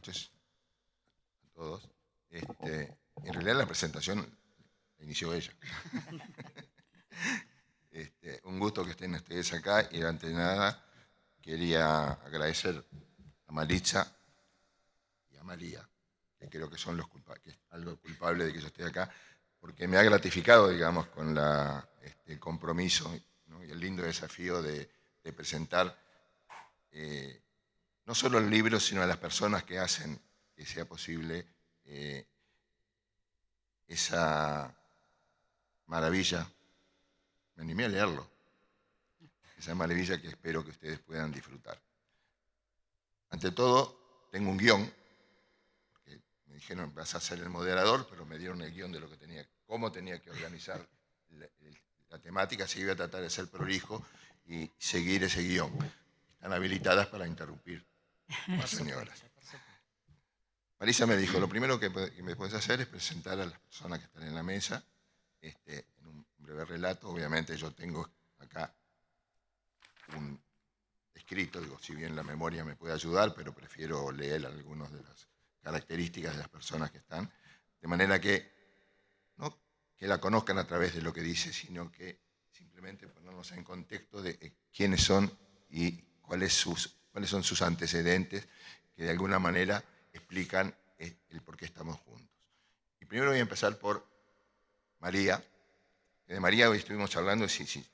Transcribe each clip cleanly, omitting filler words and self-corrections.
noches a todos. En realidad la presentación la inició ella. Un gusto que estén ustedes acá y antes de nada quería agradecer a Maritza y a María, que creo que son que es algo culpable de que yo esté acá, porque me ha gratificado, digamos, con el compromiso, ¿no? Y el lindo desafío de presentar no solo el libro, sino a las personas que hacen que sea posible esa maravilla. Me animé a leerlo. Esa maravilla que espero que ustedes puedan disfrutar. Ante todo, tengo un guión, porque me dijeron, vas a ser el moderador, pero me dieron el guión de lo que cómo tenía que organizar la temática, si iba a tratar de ser prolijo y seguir ese guión. Están habilitadas para interrumpir las señoras. Marisa me dijo, lo primero que me puedes hacer es presentar a las personas que están en la mesa, en un breve relato. Obviamente yo tengo acá un escrito, digo, si bien la memoria me puede ayudar, pero prefiero leer algunas de las características de las personas que están, de manera que no que la conozcan a través de lo que dice, sino que simplemente ponernos en contexto de quiénes son y cuáles son sus antecedentes, que de alguna manera explican el por qué estamos juntos. Y primero voy a empezar por María. De María hoy estuvimos charlando, si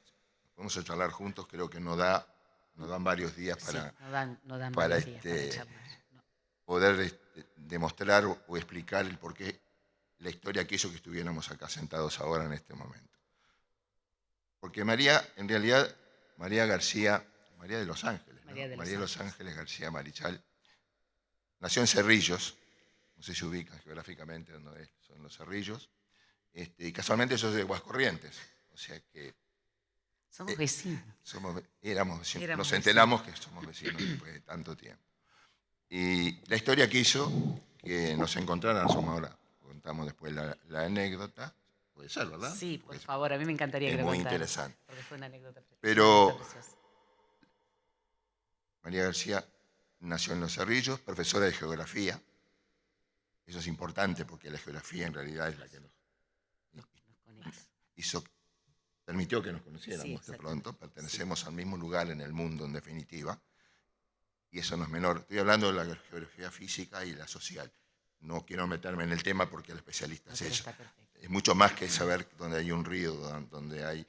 podemos charlar juntos, creo que nos dan varios días para, sí, no dan varios días para charlar. No. Poder demostrar o explicar el por qué la historia quiso que estuviéramos acá sentados ahora en este momento. Porque María, en realidad, María de Los Ángeles, ¿no? María de Los Ángeles García Marichal, nació en Cerrillos, no sé si se ubican geográficamente donde son los Cerrillos, y casualmente yo soy de Aguascorrientes, o sea que... Somos vecinos. Éramos vecinos. Nos enteramos que somos vecinos después de tanto tiempo. Y la historia quiso que nos encontraran, ahora contamos después la anécdota, puede ser, ¿verdad? Sí, por favor, a mí me encantaría que lo muy contaras, interesante. porque fue una anécdota preciosa. Pero María García nació en Los Cerrillos, profesora de geografía. Eso es importante porque la geografía en realidad es la que permitió que nos conociéramos de pronto. Pertenecemos al mismo lugar en el mundo, en definitiva. Y eso no es menor. Estoy hablando de la geografía física y la social. No quiero meterme en el tema porque el especialista es ella. Es mucho más que saber dónde hay un río, dónde hay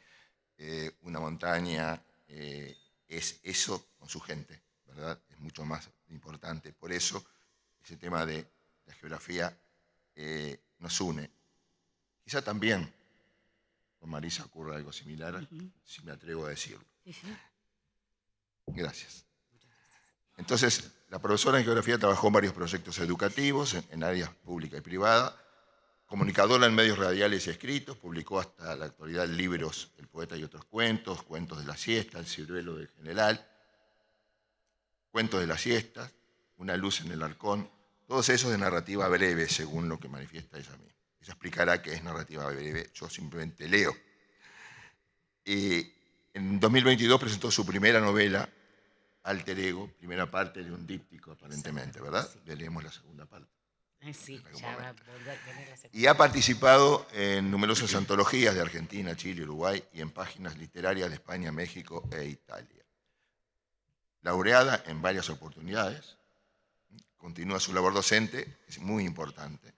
una montaña. Es eso con su gente, ¿verdad? Es mucho más importante. Por eso ese tema de la geografía nos une. Quizá también con Marisa ocurre algo similar, si me atrevo a decirlo. Gracias. Entonces, la profesora en geografía trabajó en varios proyectos educativos en áreas pública y privada, comunicadora en medios radiales y escritos, publicó hasta la actualidad libros El poeta y otros cuentos, Cuentos de la siesta, El ciruelo del general, Cuentos de la siesta, Una luz en el arcón, todos esos de narrativa breve, según lo que manifiesta ella misma. Ella explicará qué es narrativa breve, yo simplemente leo. En 2022 presentó su primera novela, Alter Ego, primera parte de un díptico, aparentemente, ¿verdad? Sí. Ya leemos la segunda parte. Sí, ya va a venir la segunda. Y ha participado en numerosas antologías de Argentina, Chile, Uruguay y en páginas literarias de España, México e Italia. Laureada en varias oportunidades, continúa su labor docente, es muy importante,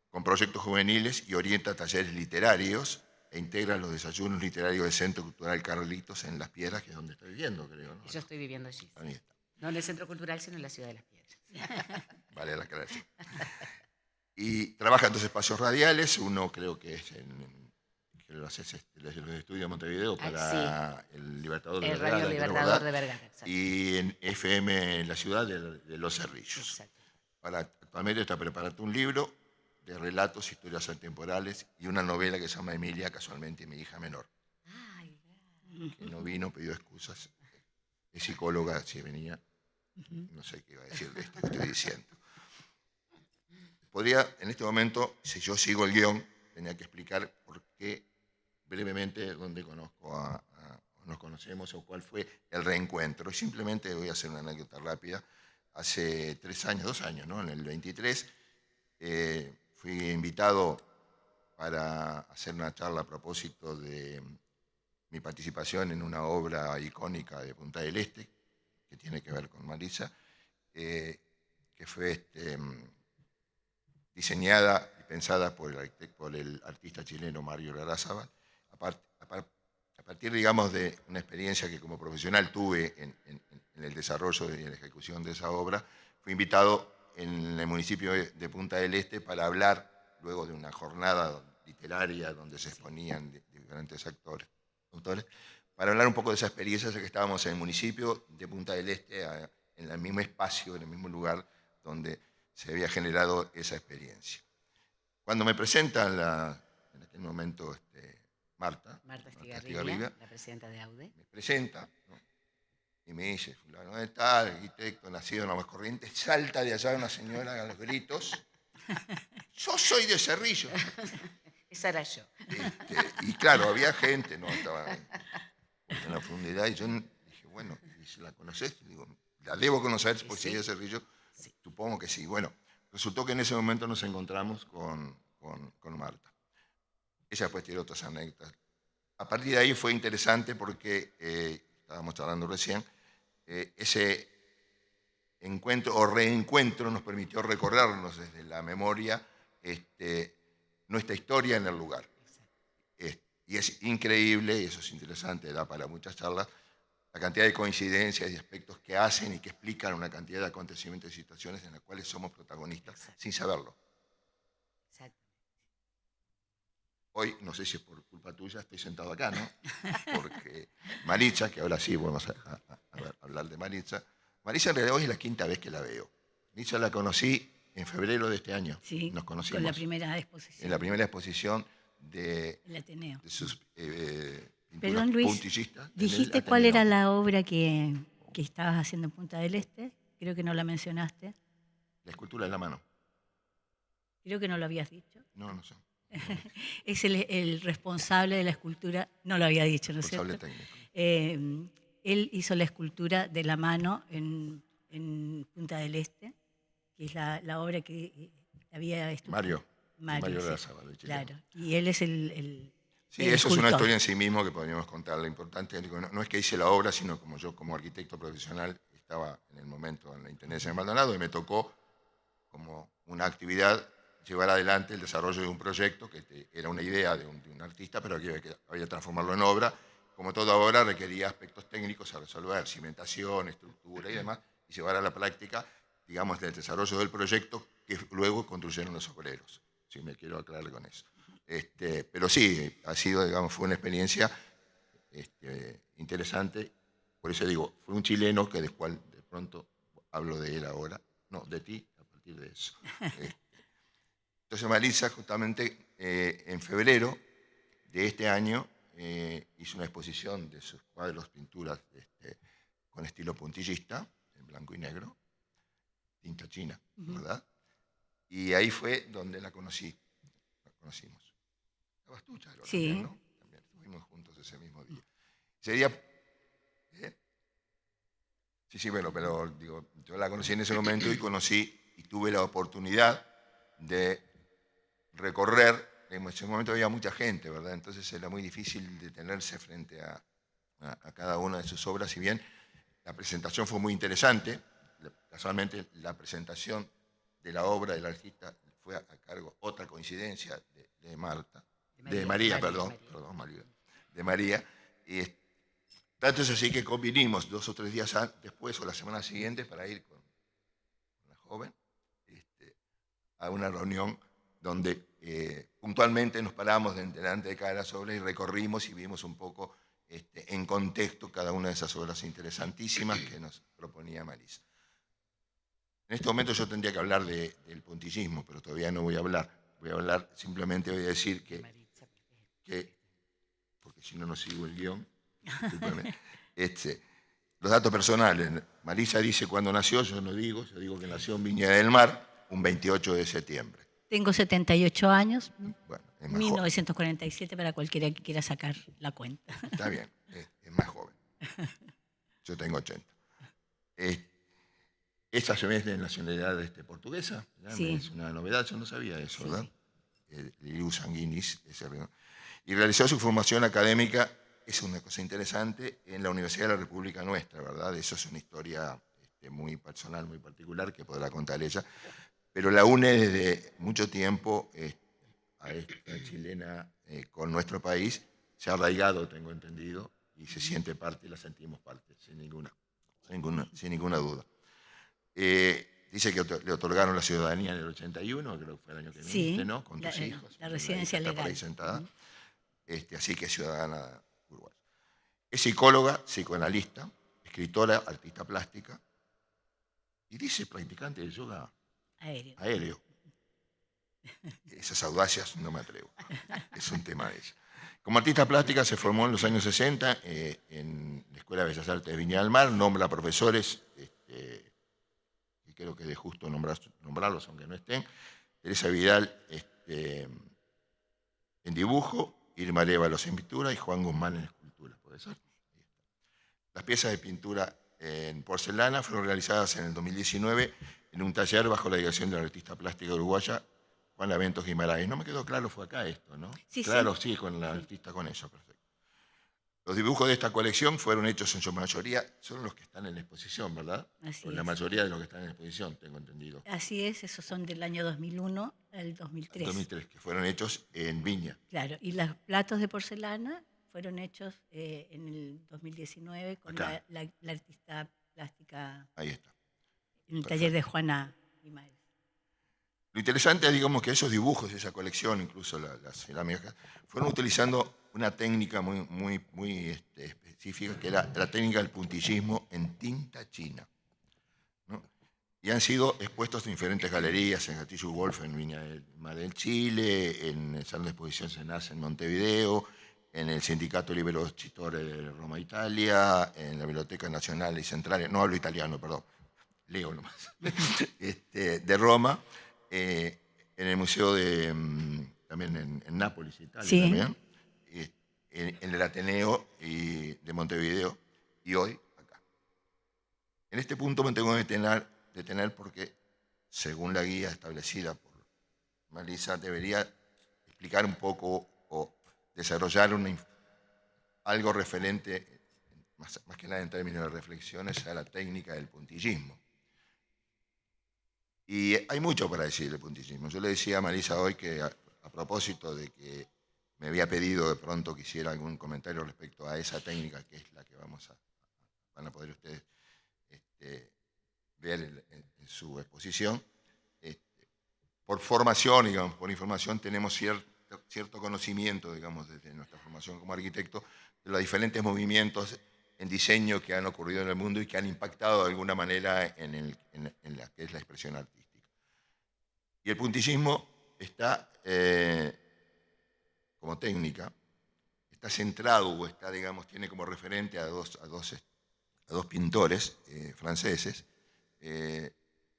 con proyectos juveniles y orienta talleres literarios e integra los desayunos literarios del Centro Cultural Carlitos en Las Piedras, que es donde está viviendo, creo, ¿no? Yo estoy viviendo allí. Ahí está. No en el Centro Cultural, sino en la Ciudad de Las Piedras. Vale la aclaración. Y trabaja en dos espacios radiales, uno creo que es que lo haces desde los estudios de Montevideo para el Libertador de Vergara. El Radio Libertador de Vergara, exacto. Y en FM en la ciudad de Los Cerrillos. Exacto. Actualmente está preparando un libro de relatos, historias atemporales y una novela que se llama Emilia, casualmente mi hija menor. Ay, que no vino, pidió excusas. Es psicóloga, si venía, no sé qué iba a decir de esto que estoy diciendo. Podría, en este momento, si yo sigo el guión, tenía que explicar por qué, brevemente, dónde nos conocemos o cuál fue el reencuentro. Y simplemente voy a hacer una anécdota rápida hace 3 años, 2 años, ¿no? En el 23, fui invitado para hacer una charla a propósito de mi participación en una obra icónica de Punta del Este, que tiene que ver con Marisa, que fue diseñada y pensada por el artista chileno Mario Larrazábal, a partir, digamos, de una experiencia que como profesional tuve en el desarrollo y en la ejecución de esa obra. Fui invitado en el municipio de Punta del Este para hablar, luego de una jornada literaria donde se exponían diferentes autores, para hablar un poco de esa experiencia, ya que estábamos en el municipio de Punta del Este, en el mismo espacio, en el mismo lugar donde se había generado esa experiencia. Cuando me presentan en aquel momento Marta Estigarribia, la presidenta de AUDE, me presenta, ¿no? Y me dice, fulano de tal, arquitecto, nacido en Aguas Corrientes, salta de allá una señora a los gritos, yo soy de Cerrillo. Esa era yo. Y claro, había gente, no estaba en la profundidad, y yo dije, bueno, ¿y si la conoces? Digo, la debo conocer, porque si es de Cerrillo, sí. Supongo que sí. Bueno, resultó que en ese momento nos encontramos con Marta. Ella después tiró otras anécdotas. A partir de ahí fue interesante porque, estábamos charlando recién, ese encuentro o reencuentro nos permitió recorrernos desde la memoria nuestra historia en el lugar. Y es increíble, y eso es interesante, da para muchas charlas, la cantidad de coincidencias y aspectos que hacen y que explican una cantidad de acontecimientos y situaciones en las cuales somos protagonistas. Exacto. Sin saberlo. Exacto. Hoy, no sé si es por culpa tuya, estoy sentado acá, ¿no? Porque Maritza, que ahora sí vamos a hablar de Maritza, Maritza en realidad hoy es la 5ª vez que la veo. Maritza la conocí en febrero de este año. Sí, nos conocimos. Con la primera exposición. En la primera exposición el Ateneo. De sus Perdón, Luis, puntillistas. ¿dijiste cuál era la obra que estabas haciendo en Punta del Este? Creo que no la mencionaste. La escultura de la mano. Creo que no lo habías dicho. No sé. Es el responsable de la escultura, no lo había dicho, ¿no es cierto? Responsable técnico. Él hizo la escultura de la mano en Punta del Este, que es la obra que había estudiado. Mario Larrazábal, claro. Y él es el sí, eso es una historia en sí mismo que podríamos contar. Lo importante no es que hice la obra, sino como yo, como arquitecto profesional, estaba en el momento en la Intendencia de Maldonado y me tocó, como una actividad, llevar adelante el desarrollo de un proyecto que era una idea de un artista, pero que había que transformarlo en obra. Como toda obra, requería aspectos técnicos a resolver, cimentación, estructura y demás, y llevar a la práctica, digamos, el desarrollo del proyecto que luego construyeron los obreros. Sí, me quiero aclarar con eso. Pero sí, ha sido, digamos, fue una experiencia interesante. Por eso digo, fue un chileno que después de pronto hablo de él ahora, no, de ti, a partir de eso. Entonces Marisa, justamente en febrero de este año, hizo una exposición de sus cuadros, pinturas con estilo puntillista, en blanco y negro, tinta china, ¿verdad? Y ahí fue donde la conocimos. ¿Estabas tú, Charo? Sí. También, ¿no? También estuvimos juntos ese mismo día. Ese día... Sí, bueno, pero digo, yo la conocí en ese momento y tuve la oportunidad de recorrer. En ese momento había mucha gente, ¿verdad? Entonces era muy difícil detenerse frente a cada una de sus obras. Si bien la presentación fue muy interesante, casualmente la presentación de la obra del artista fue a cargo, otra coincidencia, de María. Y tanto es así que convinimos 2 o 3 días después o la semana siguiente para ir con la joven a una reunión donde puntualmente nos paramos delante de cada obra y recorrimos y vimos un poco en contexto cada una de esas obras interesantísimas que nos proponía Marisa. En este momento yo tendría que hablar del puntillismo, pero todavía no voy a hablar. Simplemente voy a decir que porque si no, no sigo el guión. Los datos personales. Marisa dice cuándo nació, yo no digo. Yo digo que nació en Viña del Mar, un 28 de septiembre. Tengo 78 años. Bueno, 1947 para cualquiera que quiera sacar la cuenta. Está bien, es más joven. Yo tengo 80. Esa se ve de nacionalidad portuguesa, Sí. es una novedad, yo no sabía eso, Sí, ¿verdad? Liu Sanguinis, y realizó su formación académica, es una cosa interesante, en la Universidad de la República Nuestra, ¿verdad? Eso es una historia muy personal, muy particular, que podrá contar ella, pero la une desde mucho tiempo a esta chilena con nuestro país, se ha arraigado, tengo entendido, y se siente parte y la sentimos parte, sin ninguna duda. Dice que le otorgaron la ciudadanía en el 81, creo que fue el año que viniste, sí, ¿no? Con tus hijos. la residencia Está por ahí legal. sentada. Así que es ciudadana uruguaya. Es psicóloga, psicoanalista, escritora, artista plástica y dice practicante de yoga aéreo. Esas audacias no me atrevo. Es un tema de ella. Como artista plástica se formó en los años 60 en la Escuela de Bellas Artes de Viña del Mar, nombra profesores, y creo que es de justo nombrarlos aunque no estén. Teresa Vidal en dibujo, Irma Arévalos en pintura y Juan Guzmán en escultura, ¿puede ser? Las piezas de pintura en porcelana fueron realizadas en el 2019 en un taller bajo la dirección de la artista plástica uruguaya Juana Ventos Guimarães. No me quedó claro, fue acá esto, ¿no? Sí, claro, sí, con la artista, con eso, perfecto. Los dibujos de esta colección fueron hechos en su mayoría, son los que están en la exposición, ¿verdad? Así o la es. mayoría de los que están en la exposición, tengo entendido. Así es, esos son del año 2001 al 2003. 2003, que fueron hechos en Viña. Claro, y los platos de porcelana fueron hechos en el 2019 con la artista plástica. Ahí está. En el taller de Juana Guimarães. Lo interesante es, digamos, que esos dibujos, esa colección, incluso las cerámicas, fueron utilizando una técnica muy específica, que era la técnica del puntillismo en tinta china, ¿no? Y han sido expuestos en diferentes galerías, en Castillo Wolf, en Viña del Mar del Chile, en el Salón de Exposición Senasa en Montevideo, en el Sindicato Libero Chitore de Roma, Italia, en la Biblioteca Nacional y Central, no hablo italiano, perdón, leo nomás, de Roma, en el museo también en Nápoles, Italia, sí. también, en el Ateneo de Montevideo, y hoy acá. En este punto me tengo que detener porque, según la guía establecida por Marisa, debería explicar un poco o desarrollar algo referente, más que nada en términos de reflexiones, a la técnica del puntillismo. Y hay mucho para decir del puntillismo. Yo le decía a Marisa hoy que a propósito de que me había pedido de pronto que hiciera algún comentario respecto a esa técnica, que es la que van a poder ustedes ver en su exposición. Por formación, digamos, por información, tenemos cierto conocimiento, digamos, desde nuestra formación como arquitecto, de los diferentes movimientos en diseño que han ocurrido en el mundo y que han impactado de alguna manera en la que es la expresión artística. Y el puntillismo está, como técnica, está centrado o está, digamos, tiene como referente a dos pintores franceses.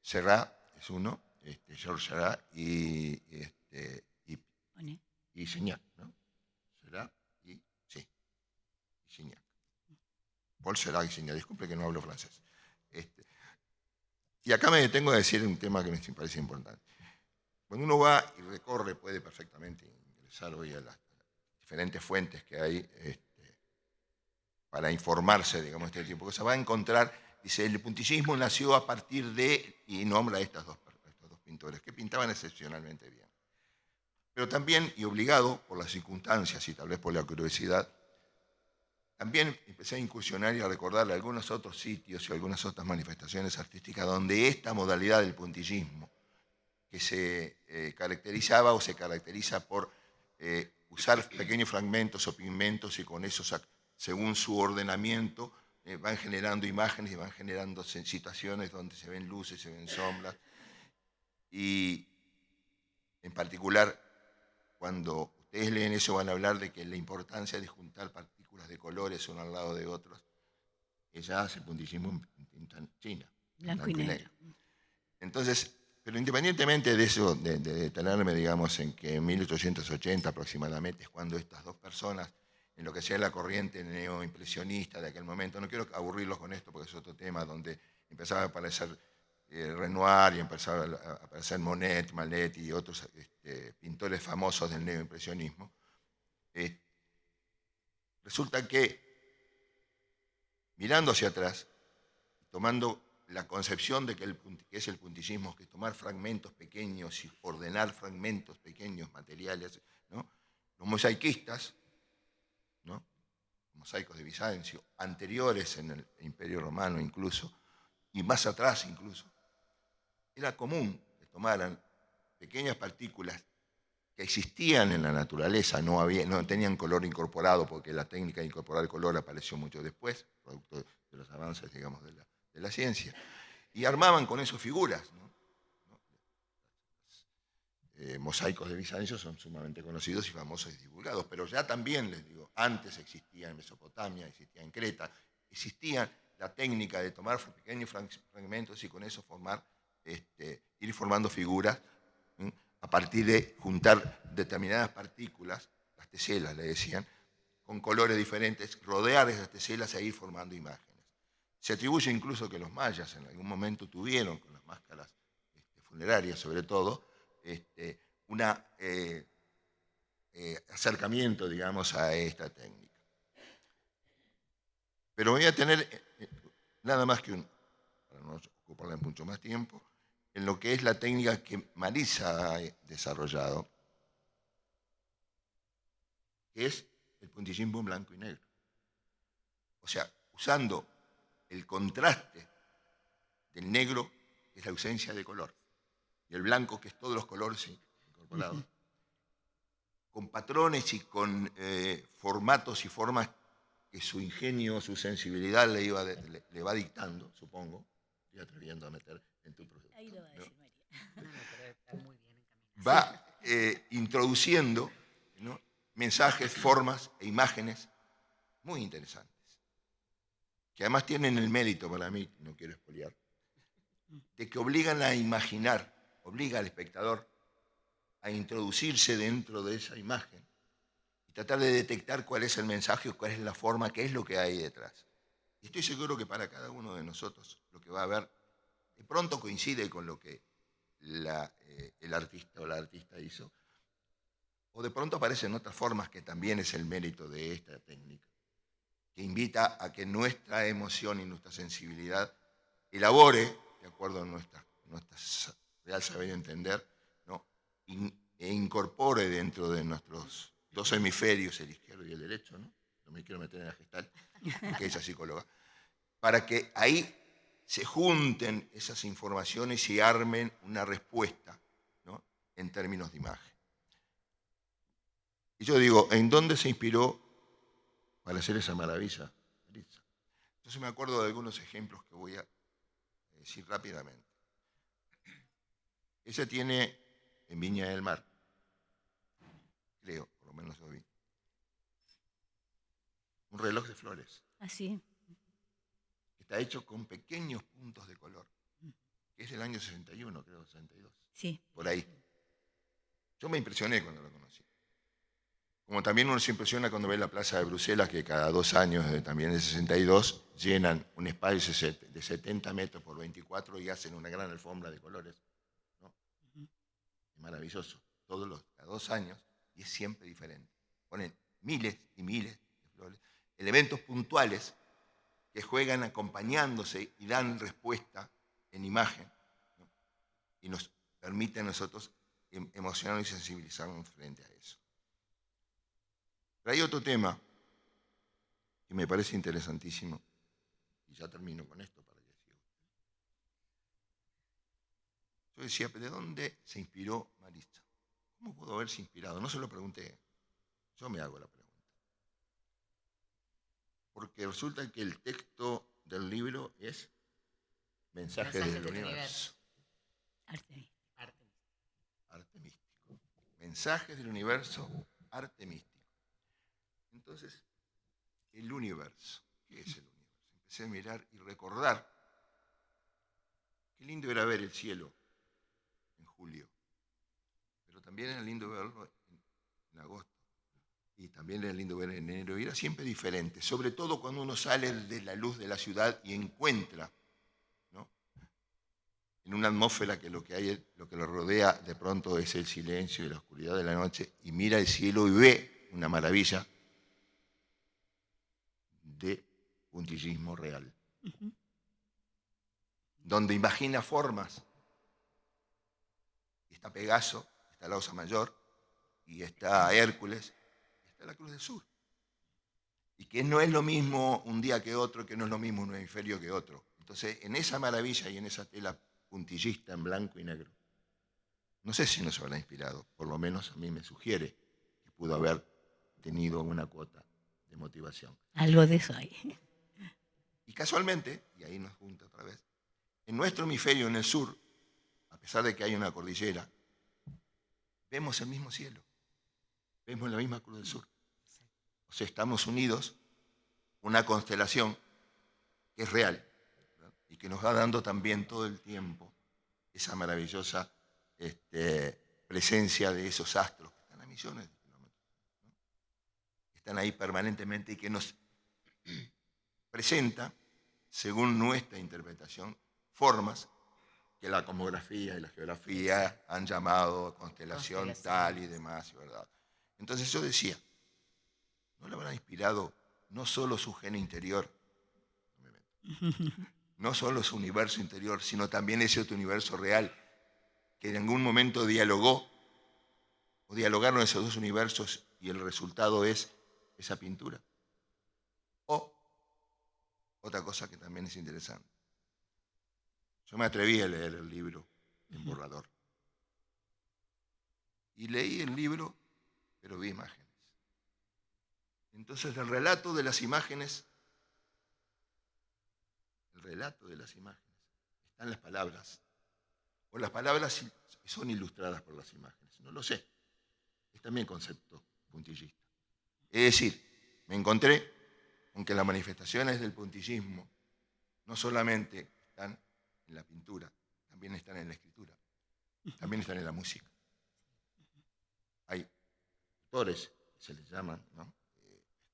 Seurat es uno, Georges Seurat y Signac, ¿no? Seurat y Signac. Paul Seurat y Signac, disculpe que no hablo francés. Y acá me detengo a decir un tema que me parece importante. Cuando uno va y recorre, puede perfectamente ingresar hoy a las diferentes fuentes que hay para informarse, digamos, de este tipo de cosas, va a encontrar, dice, el puntillismo nació a partir de, y nombra a estos dos pintores, que pintaban excepcionalmente bien. Pero también, y obligado por las circunstancias y tal vez por la curiosidad, también empecé a incursionar y a recordar algunos otros sitios y algunas otras manifestaciones artísticas donde esta modalidad del puntillismo, que se caracterizaba o se caracteriza por usar pequeños fragmentos o pigmentos y con esos, según su ordenamiento, van generando imágenes y van generando situaciones donde se ven luces, se ven sombras. Y en particular, cuando ustedes leen eso van a hablar de que la importancia de juntar partículas de colores uno al lado de otros. Ella hace puntillismo en tinta china, blanco y negro. Entonces, pero independientemente de eso, de detenerme, digamos, en que en 1880 aproximadamente es cuando estas dos personas, en lo que sea la corriente neoimpresionista de aquel momento, no quiero aburrirlos con esto porque es otro tema donde empezaba a aparecer Renoir y empezaron a aparecer Monet, Manet y otros pintores famosos del neoimpresionismo, resulta que mirando hacia atrás, tomando la concepción de que es el puntillismo, que es tomar fragmentos pequeños y ordenar fragmentos pequeños, materiales, ¿no? Los mosaicistas, ¿no? Los mosaicos de Bizancio, anteriores en el Imperio Romano incluso, y más atrás incluso, era común que tomaran pequeñas partículas que existían en la naturaleza, no tenían color incorporado, porque la técnica de incorporar el color apareció mucho después, producto de los avances, digamos, de la ciencia, y armaban con eso figuras, ¿no? Mosaicos de Bizancio son sumamente conocidos y famosos y divulgados, pero ya también, les digo, antes existía en Mesopotamia, existía en Creta, existía la técnica de tomar pequeños fragmentos y con eso ir formando figuras, ¿sí? A partir de juntar determinadas partículas, las teselas le decían, con colores diferentes, rodear esas teselas e ir formando imágenes. Se atribuye incluso que los mayas en algún momento tuvieron, con las máscaras funerarias sobre todo, un acercamiento, digamos, a esta técnica. Pero voy a tener nada más que para no ocuparle mucho más tiempo, en lo que es la técnica que Marisa ha desarrollado, que es el puntillismo en blanco y negro. O sea, usando el contraste del negro, que es la ausencia de color, y el blanco, que es todos los colores incorporados, con patrones y con formatos y formas que su ingenio, su sensibilidad le va dictando, supongo. Estoy atreviendo a meter en tu proceso. Ahí lo va a decir María. Pero está muy bien encaminado. Va introduciendo, ¿no?, mensajes, formas e imágenes muy interesantes, que además tienen el mérito para mí, no quiero expoliar, de que obligan a imaginar, obliga al espectador a introducirse dentro de esa imagen y tratar de detectar cuál es el mensaje, cuál es la forma, qué es lo que hay detrás. Y estoy seguro que para cada uno de nosotros lo que va a ver de pronto coincide con lo que el artista o la artista hizo, o de pronto aparecen otras formas, que también es el mérito de esta técnica, que invita a que nuestra emoción y nuestra sensibilidad elabore, de acuerdo a nuestra real saber y entender, ¿no?, e incorpore dentro de nuestros dos hemisferios, el izquierdo y el derecho, ¿no? No me quiero meter en la Gestalt, porque ella es psicóloga, para que ahí se junten esas informaciones y armen una respuesta, ¿no?, en términos de imagen. Y yo digo, ¿en dónde se inspiró para hacer esa maravilla? Entonces me acuerdo de algunos ejemplos que voy a decir rápidamente. Ella tiene en Viña del Mar, creo, por lo menos lo vi, un reloj de flores. Así. Está hecho con pequeños puntos de color, que es del año 61, creo, 62. Sí. Por ahí. Yo me impresioné cuando lo conocí. Como también uno se impresiona cuando ve la Plaza de Bruselas, que cada 2 años, también de 62, llenan un espacio de 70 metros por 24 y hacen una gran alfombra de colores, ¿no? Es maravilloso. Cada 2 años, y es siempre diferente. Ponen miles y miles de flores. Elementos puntuales que juegan acompañándose y dan respuesta en imagen, ¿no?, y nos permite a nosotros emocionarnos y sensibilizarnos frente a eso. Pero hay otro tema que me parece interesantísimo, y ya termino con esto para que siga. Yo decía, ¿de dónde se inspiró Marisa? ¿Cómo pudo haberse inspirado? No se lo pregunté, yo me hago la pregunta. Porque resulta que el texto del libro es Mensajes del Universo. Arte místico. Mensajes del Universo, arte místico. Entonces, el universo, ¿qué es el universo? Empecé a mirar y recordar. Qué lindo era ver el cielo en julio, pero también era lindo verlo en agosto, y también era lindo ver en enero, y era siempre diferente, sobre todo cuando uno sale de la luz de la ciudad y encuentra, ¿no?, en una atmósfera que lo que lo rodea de pronto es el silencio y la oscuridad de la noche, y mira el cielo y ve una maravilla de puntillismo real. Donde imagina formas. Está Pegaso, está la Osa Mayor, y está Hércules, y está la Cruz del Sur. Y que no es lo mismo un día que otro, que no es lo mismo un hemisferio que otro. Entonces, en esa maravilla y en esa tela puntillista en blanco y negro, no sé si nos habrá inspirado, por lo menos a mí me sugiere que pudo haber tenido una cuota de motivación. Algo de eso hay. Y casualmente, y ahí nos junta otra vez, en nuestro hemisferio, en el sur, a pesar de que hay una cordillera, vemos el mismo cielo, vemos la misma Cruz del Sur. O sea, estamos unidos, una constelación que es real, ¿verdad? Y que nos va dando también todo el tiempo esa maravillosa presencia de esos astros que están a millones de kilómetros, ¿no? Están ahí permanentemente y que nos presenta, según nuestra interpretación, formas que la cosmografía y la geografía han llamado constelación tal y demás, ¿verdad? Entonces yo decía, ¿no le habrá inspirado no solo su genio interior, no solo su universo interior, sino también ese otro universo real que en algún momento dialogó, o dialogaron esos dos universos y el resultado es esa pintura? O otra cosa que también es interesante. Yo me atreví a leer el libro en borrador. Y leí el libro, pero vi imágenes. Entonces el relato de las imágenes están las palabras. O las palabras son ilustradas por las imágenes. No lo sé. Es también concepto puntillista. Es decir, me encontré con que las manifestaciones del puntillismo no solamente están en la pintura, también están en la escritura, también están en la música. Hay autores, se les llaman, ¿no?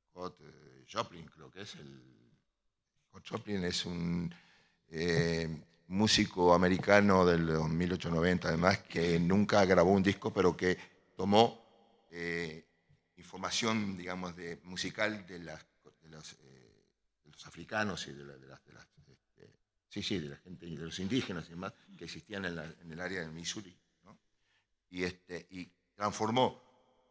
Scott Joplin, creo que es Scott Joplin es un músico americano del 1890, además, que nunca grabó un disco, pero que tomó información, digamos, musical de los africanos y de la gente, de los indígenas y demás, que existían en el área del Missouri, ¿no? Y transformó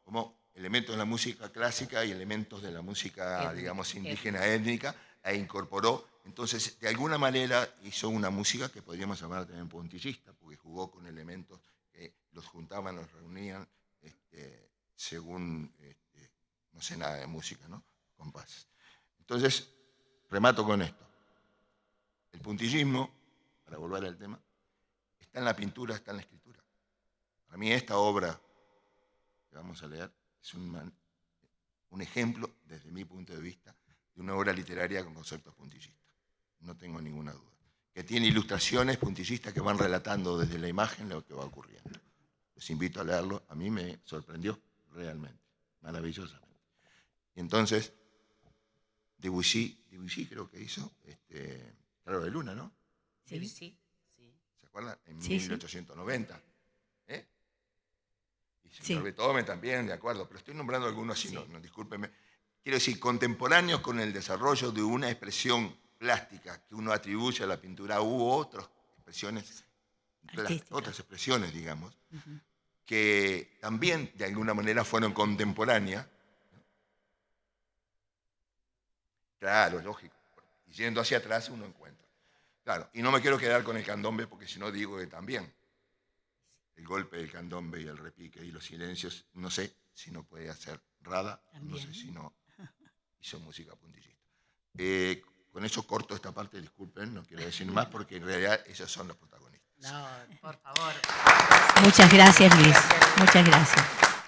como elementos de la música clásica y elementos de la música, digamos, indígena étnica, e incorporó. Entonces, de alguna manera hizo una música que podríamos llamar también puntillista, porque jugó con elementos que los juntaban, los reunían, según, no sé nada de música, ¿no? Compases. Entonces, remato con esto. El puntillismo, para volver al tema, está en la pintura, está en la escritura. Para mí esta obra que vamos a leer es un ejemplo, desde mi punto de vista, de una obra literaria con conceptos puntillistas. No tengo ninguna duda. Que tiene ilustraciones puntillistas que van relatando desde la imagen lo que va ocurriendo. Les invito a leerlo. A mí me sorprendió realmente, maravillosamente. Y entonces, Debussy creo que hizo Claro de Luna, ¿no? Sí. ¿Se acuerdan? En Sí, 1890. Y señor Beethoven también, de acuerdo, pero estoy nombrando algunos así, no, discúlpenme. Quiero decir, contemporáneos con el desarrollo de una expresión plástica que uno atribuye a la pintura, hubo otras expresiones, digamos, que también de alguna manera fueron contemporáneas. Claro, lógico. Y yendo hacia atrás uno encuentra. Claro, y no me quiero quedar con el candombe porque si no digo que también el golpe del candombe y el repique y los silencios, no sé si no puede hacer Rada, también. No sé si no hizo música puntillista. Con eso corto esta parte, disculpen, no quiero decir más porque en realidad ellos son los protagonistas. No, por favor. Muchas gracias, Luis. Muchas gracias.